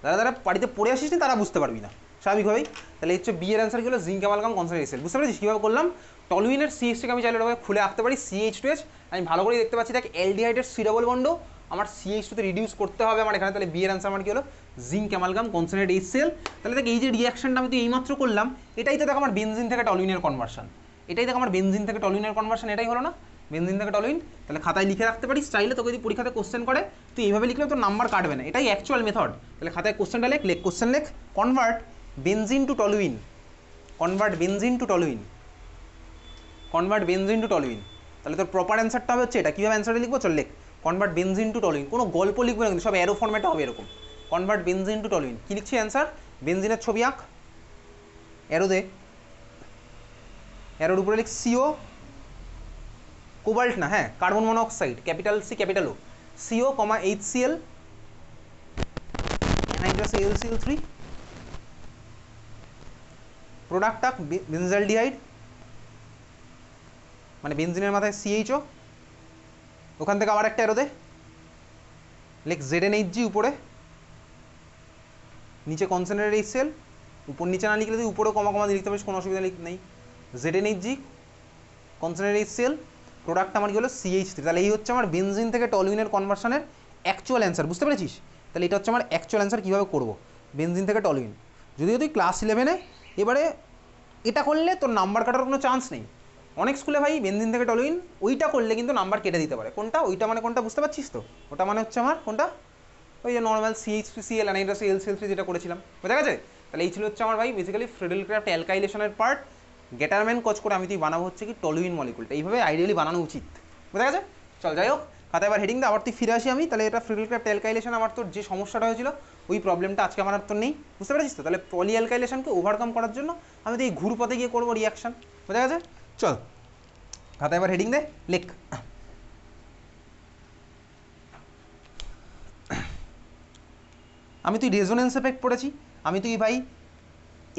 যারা যারা বাড়িতে পড়ে আসিস নি তারা বুঝতে পারবি না স্বাভাবিকভাবেই। তাহলে হচ্ছে বি এর অ্যান্সার কী হলো, জিঙ্ক অ্যামালগাম কনসেন্ট্রেটেড HCl। বুঝতে পারছিস কীভাবে করলাম? টলুইনের CH থেকে আমি চাইলে ওটাকে খুলে আঁকতে পারি, CH2H আমি ভালো করেই দেখতে পাচ্ছি, দেখ অ্যালডিহাইডের C ডবল বন্ড আমার CH2 তে রিডিউস করতে হবে আমার এখানে, তাহলে বি এর অ্যান্সার আমার কি হলো জিঙ্ক অ্যামালগাম কনসেন্ট্রেট HCl। তাহলে দেখ এই যে রিয়াকশনটা আমি তো এইমাত্র করলাম, এটাই তো দেখ আমার বেনজিন থেকে টলুইনের কনভার্সন, এটাই দেখ আমার বেনজিন থেকে টলুইনের কনভার্সন, এটাই হলো না বেনজিন থেকে টলুইন। তাহলে খাতায় লিখে রাখতে পারিস, চাইলে তোকে যদি পরীক্ষাতে কোশ্চেন করে তুই এইভাবে লিখলে তোর নাম্বার কাটবে না, এটাই অ্যাকচুয়াল মেথড। তাহলে খাতায় কোশ্চেনটা লেখ কোশ্চেন লেখ, convert benzene to toluene, convert benzene to toluene, convert benzene to toluene. তাহলে তোর প্রপার অ্যান্সারটা হবে হচ্ছে এটা। কীভাবে অ্যান্সারটা লিখবো চল লেখ, কনভার্ট বেনজিন টু টলুইন, কোনো গল্প লিখবে না কিন্তু, সব অ্যারো ফর্ম্যাটে হবে এরকম, কনভার্ট বেনজিন টু টলুইন। কী লিখছি অ্যান্সার, বেনজিনের ছবি আঁক, অ্যারো দে, অ্যারোর উপরে লিখ CO, কোবাল্ট না, হ্যাঁ carbon monoxide capital C capital O, CO, HCl অ্যানাইড্রাস AlCl3, product আঁক বেনজালডিহাইড, মানে বেনজিনের মাথায় CHO, ওখান থেকে আবার একটা অ্যারো দে, লেখ ZnHg উপরে, নিচে কনসেন্ট্রেটেড HCl, উপর নিচে না লিখলে তুই উপরেও কমা কমা দিয়ে লিখতে পারিস, কোনো অসুবিধা নেই। ZnHg কনসেন্ট্রেটেড HCl, প্রোডাক্ট আমার কি হলো CH3। তাহলে এই হচ্ছে আমার বেনজিন থেকে টলুইনের কনভার্সনের অ্যাকচুয়াল অ্যান্সার, বুঝতে পেরেছিস? তাহলে এটা হচ্ছে আমার অ্যাকচুয়াল অ্যান্সার কীভাবে করবো বেনজিন থেকে টলুইন। যদিও তুই ক্লাস 11-এ এবারে এটা করলে তোর নাম্বার কাটার কোনো চান্স নেই। অনেক স্কুলে ভাই বেনজিন থেকে টলুইন ওইটা করলে কিন্তু নাম্বার কেটে দিতে পারে। কোনটা ওইটা মানে কোনটা বুঝতে পারছিস তো? ওটা মানে হচ্ছে আমার কোনটা, ওই যে নর্মাল CH3Cl অ্যানাইড্রাস AlCl3 যেটা করেছিলাম, বোঝা গেছে? তাহলে এই ছিল হচ্ছে আমার ভাই বেসিক্যালি ফ্রিডেলক্রাফট অ্যালকাইলেশনের পার্ট। গেটারম্যান কজ করে আমি তুই বানাবো হচ্ছে কি টলুইন মলিকুলটা, এইভাবে আইডিয়ালি বানানো উচিত, বোঝা গেছে? চল যাই হোক, খাতায় এবার হেডিং দে, আবার তুই ফিরে আসি আমি। তাহলে এটা ফ্রিডেলক্রাফট অ্যালকাইলেশন, আমার তোর যে সমস্যাটা হয়েছিল ওই প্রবলেমটা আজকে আমার আর তোর নেই, বুঝতে পেরেছিস তো? তাহলে পলি অ্যালকাইলেশনকে ওভারকাম করার জন্য আমি তো এই ঘুরপথে গিয়ে করবো রিয়াকশন, বোঝা গেছে? চল খাতায় এবার হেডিং দে, লেখ আমি তুই রেজোনেন্স এফেক্ট পড়েছি, আমি তুই ভাই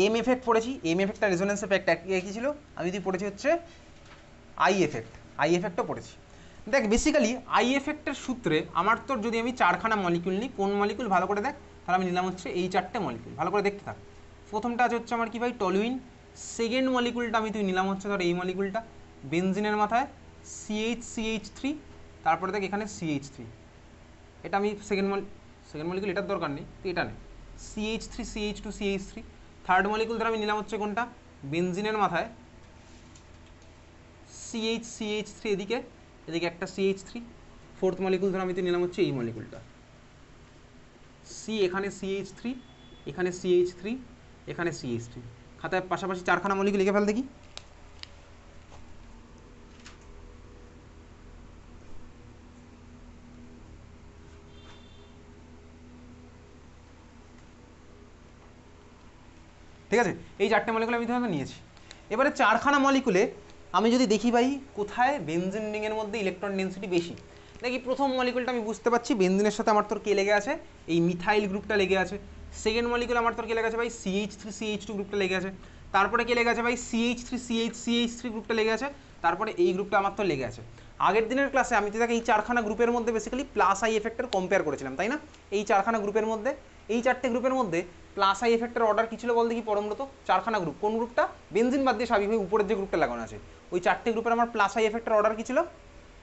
এম এফেক্ট পড়েছি, এম এফেক্ট আর রেজোনেন্স এফেক্ট একই ছিল। আমি তুই পড়েছি হচ্ছে আই এফেক্টও পড়েছি। দেখ বেসিক্যালি আই এফেক্টের সূত্রে আমার তোর যদি আমি চারখানা মলিকুল নিই, কোন মলিকুল ভালো করে দেখ, তাহলে আমি নিলাম হচ্ছে এই চারটে মলিকুল, ভালো করে দেখতে থাক। প্রথমটা হচ্ছে আমার কি ভাই টলুইন, সেকেন্ড মলিকুলটা আমি তুই নিলাম হচ্ছে ধর এই মলিকুলটা, বেনজিনের মাথায় CH3, তারপরে দেখ এখানে CH3, এটা আমি সেকেন্ড মলিকুল, এটার দরকার নেই, তো এটা নেই CH3 CH2 CH3। Third molecule ধর আমি নিলাম হচ্ছে কোনটা, বেনজিনের মাথায় CH3 এদিকে একটা CH3। ফোর্থ মলিকুল ধর আমি তো নিলাম হচ্ছে এই মলিকুলটা, এখানে CH3, এখানে CH3, এখানে CH3। খাতায় পাশাপাশি চারখানা মলিকুল লিখে ফেল দেখি। ঠিক আছে, এই চারটে মলিকুল আমি ধরে নিয়েছি। এবারে চারখানা মলিকুলে আমি যদি দেখি ভাই কোথায় বেনজিন রিংয়ের মধ্যে ইলেকট্রন ডেন্সিটি বেশি, দেখি প্রথম মলিকুলটা আমি বুঝতে পারছি বেনজিনের সাথে আমার তোর কে লেগে আছে, এই মিথাইল গ্রুপটা লেগে আছে। সেকেন্ড মলিকুল আমার তোর কে লেগে আছে ভাই CH3 CH2 গ্রুপটা লেগে আছে। তারপরে কে লেগে আছে ভাই CH3 গ্রুপটা লেগে আছে। তারপরে এই গ্রুপটা আমার তো লেগে আছে। আগের দিনের ক্লাসে আমি তো দেখি এই চারখানা গ্রুপের মধ্যে বেসিক্যালি প্লাস আই এফেক্টের কম্পেয়ার করেছিলাম, তাই না? এই চারখানা গ্রুপের মধ্যে, এই চারটে গ্রুপের মধ্যে প্লাস আই এফেক্টের অর্ডার কী ছিল বল দেখি পরমব্রত? চারখানা গ্রুপ, কোন গ্রুপটা? বেনজিন বাদ দিয়ে স্বাভাবিকভাবে উপরের যে গ্রুপটা লাগানো আছে ওই চারটে গ্রুপের আমার প্লাস আই এফেক্টের অর্ডার কী ছিল?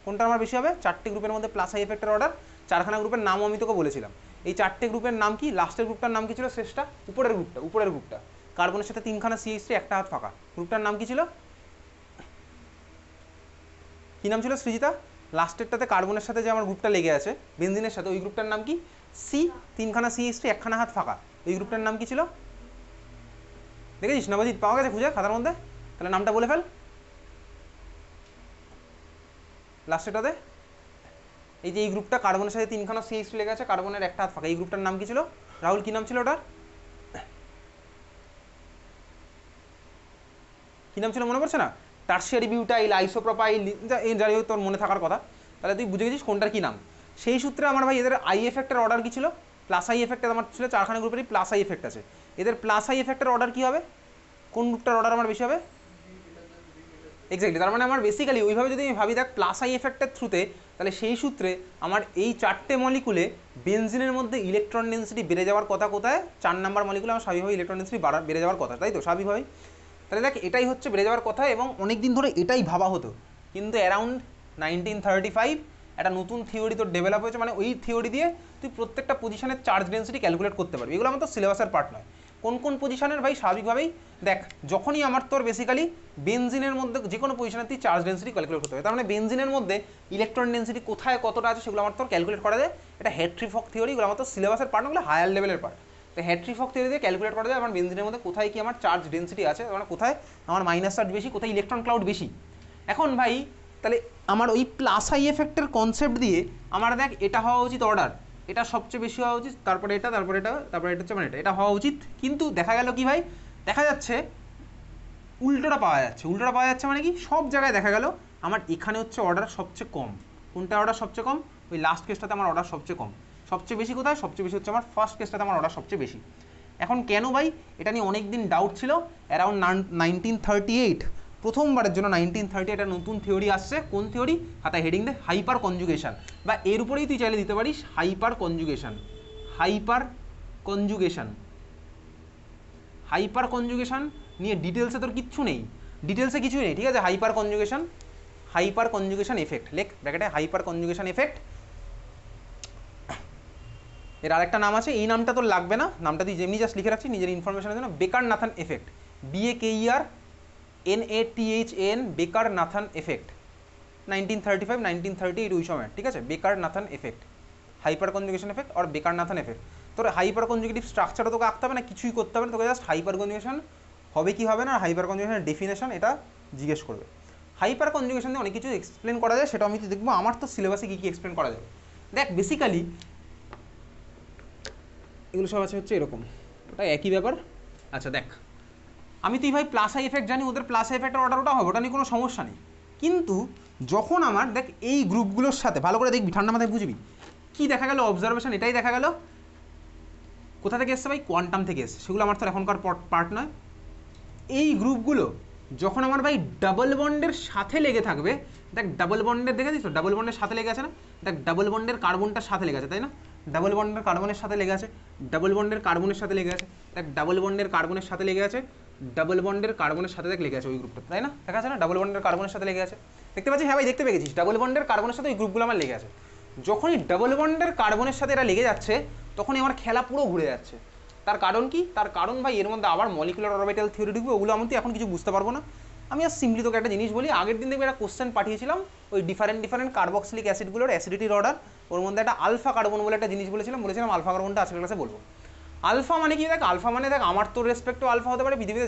কোনটা আমার বেশি হবে? চারটে গ্রুপের মধ্যে প্লাস আই এফেক্টের অর্ডার, চারখানা গ্রুপের নামও আমি তোকে বলেছিলাম। এই চারটে গ্রুপের নাম কি? লাস্টের গ্রুপটার নাম কি ছিল? শেষটা উপরের গ্রুপটা কার্বনের সাথে তিনখানা CH3 একটা হাত ফাঁকা, গ্রুপটার নাম কি ছিল? কি নাম ছিল সৃজিতা? লাস্টেরটাতে কার্বনের সাথে যে আমার গ্রুপটা লেগে আছে বেনজিনের সাথে, ওই গ্রুপটার নাম কি? তিনখানা CH3 একখানা হাত ফাঁকা, ওই গ্রুপটার নাম কি ছিল? দেখেছিস নবজিৎ, পাওয়া গেছে খুঁজে খাতার মধ্যে? তাহলে নামটা বলে ফেল লাস্টেটাতে। এই যে এই গ্রুপটা কার্বনের সাথে তিনখানা CH3 লেগে আছে, কার্বনের একটা হাত ফাঁকা, এই গ্রুপটার নাম কি ছিল? রাহুল কি নাম ছিল ওটার? কি নাম ছিল মনে পড়ছে না? টার্সিয়ারি বিউটাইল, আইসোপ্রোপাইল, যাই হোক তোর মনে থাকার কথা। তাহলে তুই বুঝে গেছিস কোনটার কি নাম। সেই সূত্রে আমার ভাই এদের আই এফেক্টের অর্ডার কি ছিল? প্লাস আই এফেক্টের আমার ছিল চারখানা গ্রুপেরই প্লাস আই এফেক্ট আছে, এদের প্লাস আই এফেক্টের অর্ডার কি হবে? কোন গ্রুপটার অর্ডার আমার বেশি হবে? এক্স্যাক্টলি, তার মানে আমার বেসিক্যালি ওইভাবে যদি আমি ভাবি দেখ প্লাস আই এফেক্টের থ্রুতে, তাহলে সেই সূত্রে আমার এই চারটে মলিকুলে বেনজিনের মধ্যে ইলেকট্রন ডেন্সিটি বেড়ে যাওয়ার কথা কোথায়? 4 নাম্বার মলিকুলে আমার স্বাভাবিকভাবে ইলেকট্রন ডেন্সিটি বেড়ে যাওয়ার কথা, তাই তো? স্বাভাবিকভাবেই তাহলে দেখ এটাই হচ্ছে বেড়ে যাওয়ার কথা, এবং অনেক দিন ধরে এটাই ভাবা হতো। কিন্তু অ্যারাউন্ড 1935 একটা নতুন থিওরি তোর ডেভেলপ হয়েছে, মানে ওই থিওরি দিয়ে তুই প্রত্যেকটা পজিশনের চার্জ ডেন্সিটি ক্যালকুলেট করতে পারবি। এগুলো আমার তো সিলেবাসের পার্ট নয়। কোন কোন পজিশনের ভাই, স্বাভাবিকভাবেই দেখ, যখনই আমার তোর বেসিক্যালি বেনজিনের মধ্যে যে কোনো পজিশনে তুই চার্জ ডেন্সিটি ক্যালকুলেট করতে হবে, তার মানে বেনজিনের মধ্যে ইলেকট্রন ডেন্সিটি কোথায় কতটা আছে সেগুলো আমার তোর ক্যালকুলেট করা যায়। এটা হেট্রি-ফক থিওরি, এগুলো আমার তো সিলেবাসের পার্ট, ওগুলো হায়ার লেভেলের পার্ট। তো হেট্রি-ফক থিওরি দিয়ে ক্যালকুলেট করা যায় আমার বেনজিনের মধ্যে কোথায় কি আমার চার্জ ডেন্সিটি আছে, মানে কোথায় আমার মাইনাস চার্জ বেশি, কোথায় ইলেকট্রন ক্লাউড বেশি। এখন ভাই তাহলে আমার ওই প্লাস আই এফেক্টের কনসেপ্ট দিয়ে আমার দেখ এটা হওয়া উচিত অর্ডার, এটা সবচেয়ে বেশি হওয়া উচিত, তারপরে এটা, তারপরে এটা, তারপরে এটা হচ্ছে মানে এটা হওয়া উচিত। কিন্তু দেখা গেল কি ভাই, দেখা যাচ্ছে উল্টোটা পাওয়া যাচ্ছে। উল্টোটা পাওয়া যাচ্ছে মানে কি, সব জায়গায় দেখা গেল আমার এখানে হচ্ছে অর্ডার সবচেয়ে কম। কোনটা অর্ডার সবচেয়ে কম? ওই লাস্ট কেসটাতে আমার অর্ডার সবচেয়ে কম। সবচেয়ে বেশি কোথায়? সবচেয়ে বেশি হচ্ছে আমার ফার্স্ট কেসটাতে আমার অর্ডার সবচেয়ে বেশি। এখন কেন ভাই, এটা নিয়ে অনেক দিন ডাউট ছিল। অ্যারাউন্ড 1938 প্রথমবারের জন্য 1930 একটা নতুন থিওরি আসছে। কোন থিওরি? হাতায় হেডিং দে, হাইপার কনজুগেশন, বা এর উপরেই তুই চাইলে দিতে পারিস hyper conjugation. Hyper conjugation, hyper conjugation নিয়ে ডিটেলসে তোর কিচ্ছু নেই, ডিটেলসে কিছুই নেই, ঠিক আছে। Hyper conjugation, hyper conjugation effect লেখ ব্র্যাকেটে, হাইপার কনজুগেশন এফেক্ট। এর আরেকটা নাম আছে, এই নামটা তোর লাগবে না, নামটা তুই যেমনি জাস্ট লিখে রাখছি নিজের ইনফরমেশনের জন্য, বেকার-নাথান এফেক্ট, BAKERNATHAN, বেকার-নাথান এফেক্ট, 1935 1938 ওই সময়, ঠিক আছে। বেকার-নাথান এফেক্ট, হাইপার কনজুগেশন এফেক্ট আর বেকার-নাথান এফেক্ট। তোর হাইপার কনজুগেটিভ স্ট্রাকচারও তোকে আঁকতে হবে না, কিছুই করতে হবে না, তোকে জাস্ট হাইপার কনজুগেশন হবে কি হবে না, হাইপার কনজুগেশনের ডেফিনেশন এটা জিজ্ঞেস করবে। হাইপার কনজুগেশন দিয়ে অনেক কিছু এক্সপ্লেন করা যায়, সেটা আমি দেখবো আমার তো সিলেবাসে কী কী এক্সপ্লেন করা যাবে। দেখ বেসিক্যালি এগুলো সব আছে হচ্ছে এরকম, ওটা একই ব্যাপার। আচ্ছা দেখ, আমি তুই ভাই প্লাস আই এফেক্ট জানি, ওদের প্লাস আই এফেক্টের অর্ডার ওটা হবে, ওটা নিয়ে কোনো সমস্যা নেই। কিন্তু যখন আমার দেখ এই গ্রুপগুলোর সাথে ভালো করে দেখবি, ঠান্ডা মাথায় বুঝবি, কী দেখা গেল অবজারভেশন, এটাই দেখা গেল কোথা থেকে এসছে ভাই, কোয়ান্টাম থেকে এসছে, সেগুলো আমার তো এখনকার পার্ট নয়। এই গ্রুপগুলো যখন আমার ভাই ডাবল বন্ডের সাথে লেগে থাকবে, দেখ ডাবল বন্ডের দেখেছিস তো, ডাবল বন্ডের সাথে লেগে আছে না, দেখ ডাবল বন্ডের কার্বনটার সাথে লেগে আছে, তাই না, ডাবল বন্ডের কার্বনের সাথে লেগে আছে, ডাবল বন্ডের কার্বনের সাথে লেগে আছে, দেখ ডাবল বন্ডের কার্বনের সাথে লেগে আছে, ডাবল বন্ডের কার্বনের সাথে দেখ লেগে আছে ওই গ্রুপটা, তাই না, দেখা আছে না, ডাবল বন্ডের কার্বনের সাথে লেগে আছে, দেখতে পাচ্ছিস, হ্যাঁ ভাই দেখতে পেয়েছিস, ডাবল বন্ডের কার্বনের সাথে ওই গ্রুপগুলো আমার লেগে আছে। যখনই ডাবল বন্ডের কার্বনের সাথে এরা লেগে যাচ্ছে, তখনই আমার খেলা পুরো ঘুরে যাচ্ছে। তার কারণ কি? তার কারণ ভাই এর মধ্যে আবার মলিকুলার অরবিটাল থিওরি ঢুকবে, ওগুলো আমি তো এখন কিছু বুঝতে পারবো না। আমি আর সিম্পলি তোকে একটা জিনিস বলি, আগের দিন দেখবি একটা কোশ্চেন পাঠিয়েছিলাম ওই ডিফারেন্ট কার্বক্সিলিক অ্যাসিডগুলোর অ্যাসিডিটির অর্ডার, ওর মধ্যে একটা আলফা কার্বন বলে একটা জিনিস বলেছিলাম আলফা কার্বনটা আজকের ক্লাসে বলবো। আলফা মানে কি? দেখ আলফা মানে দেখ আমার তোর রেসপেক্টও আলফা হতে পারে, পৃথিবীতে